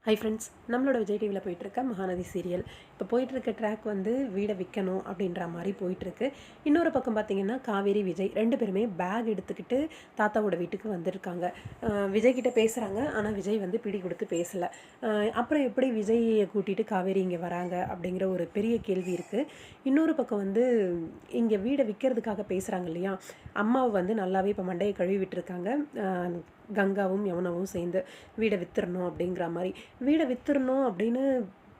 Hi friends, நம்மளோட விஜய் டிவியில் போயிட்டுருக்க மகாநதி சீரியல் இப்போ போயிட்டுருக்க ட்ராக் வந்து வீடை விற்கணும் அப்படின்ற மாதிரி போயிட்டுருக்கு. இன்னொரு பக்கம் பார்த்திங்கன்னா காவேரி விஜய் 2 பேருமே பேக் எடுத்துக்கிட்டு தாத்தாவோட வீட்டுக்கு வந்திருக்காங்க. விஜய் கிட்ட பேசுகிறாங்க, ஆனால் விஜய் வந்து பிடி கொடுத்து பேசலை. அப்புறம் எப்படி விஜயை கூட்டிகிட்டு காவேரி இங்கே வராங்க அப்படிங்கிற ஒரு பெரிய கேள்வி இருக்குது. இன்னொரு பக்கம் வந்து இங்கே வீடை விற்கிறதுக்காக பேசுகிறாங்க இல்லையா, அம்மாவை வந்து நல்லாவே இப்போ மண்டையை கழுவி விட்டுருக்காங்க. கங்காவும் யமுனாவும் சேர்ந்து வீடை விற்றுறணும் அப்படிங்கிற மாதிரி. வீடை விற்றுறணும் அப்படின்னு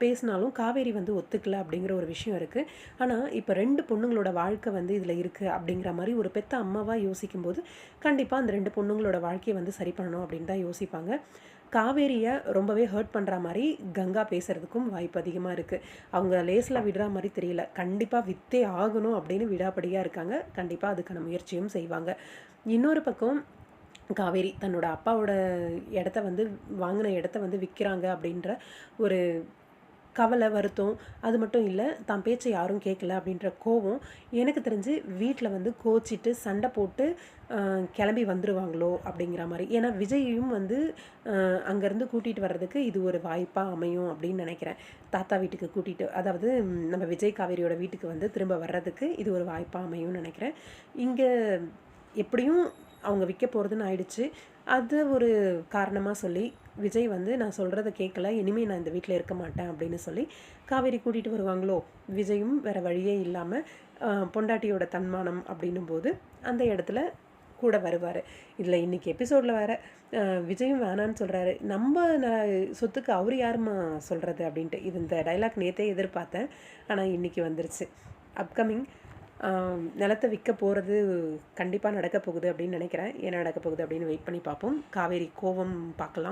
பேசினாலும் காவேரி வந்து ஒத்துக்கல அப்படிங்கிற ஒரு விஷயம் இருக்குது. ஆனால் இப்போ 2 பொண்ணுங்களோட வாழ்க்கை வந்து இதில் இருக்குது அப்படிங்கிற மாதிரி ஒரு பெத்த அம்மாவாக யோசிக்கும்போது கண்டிப்பாக அந்த 2 பொண்ணுங்களோட வாழ்க்கையை வந்து சரி பண்ணணும் அப்படின்னு தான் யோசிப்பாங்க. காவேரியை ரொம்பவே ஹர்ட் பண்ணுற மாதிரி கங்கா பேசுகிறதுக்கும் வாய்ப்பு அதிகமாக இருக்குது. அவங்க லேஸில் விடுற மாதிரி தெரியல. கண்டிப்பாக விற்றே ஆகணும் அப்படின்னு விடாப்படியாக இருக்காங்க. கண்டிப்பாக அதுக்கான முயற்சியும் செய்வாங்க. இன்னொரு பக்கம் காவேரி தன்னோட அப்பாவோட இடத்த வந்து வாங்கின இடத்த வந்து விற்கிறாங்க அப்படின்ற ஒரு கவலை, வருத்தம், அது மட்டும் இல்லை தான் பேச்சை யாரும் கேட்கல அப்படின்ற கோவம். எனக்கு தெரிஞ்சு வீட்டில் வந்து கோச்சிட்டு சண்டை போட்டு கிளம்பி வந்துடுவாங்களோ அப்படிங்கிற மாதிரி. ஏன்னா விஜயையும் வந்து அங்கேருந்து கூட்டிகிட்டு வர்றதுக்கு இது ஒரு வாய்ப்பாக அமையும் அப்படின்னு நினைக்கிறேன். தாத்தா வீட்டுக்கு கூட்டிகிட்டு, அதாவது நம்ம விஜய் காவேரியோட வீட்டுக்கு வந்து திரும்ப வர்றதுக்கு இது ஒரு வாய்ப்பாக அமையும்னு நினைக்கிறேன். இங்கே எப்படியும் அவங்க விற்க போகிறதுன்னு ஆயிடுச்சு. அது ஒரு காரணமாக சொல்லி விஜய் வந்து நான் சொல்கிறத கேட்கல, இனிமேல் நான் இந்த வீட்டில் இருக்க மாட்டேன் அப்படின்னு சொல்லி காவேரி கூட்டிகிட்டு வருவாங்களோ. விஜயும் வேறு வழியே இல்லாமல் பொண்டாட்டியோட தன்மானம் அப்படின்னும் போது அந்த இடத்துல கூட வருவார். இதில் இன்றைக்கி எபிசோடில் வேறு விஜயும் வேணான்னு சொல்கிறாரு. நம்ம சொத்துக்கு அவர் யாருமா சொல்கிறது அப்படின்ட்டு. இது இந்த டைலாக் நேற்றே எதிர்பார்த்தேன், ஆனால் இன்றைக்கி வந்துருச்சு. அப்கமிங் நிலத்தை விற்க போகிறது கண்டிப்பாக நடக்க போகுது அப்படின்னு நினைக்கிறேன். என்ன நடக்க போகுது அப்படின்னு வெயிட் பண்ணி பார்ப்போம். காவேரி கோவம் பார்க்கலாம்.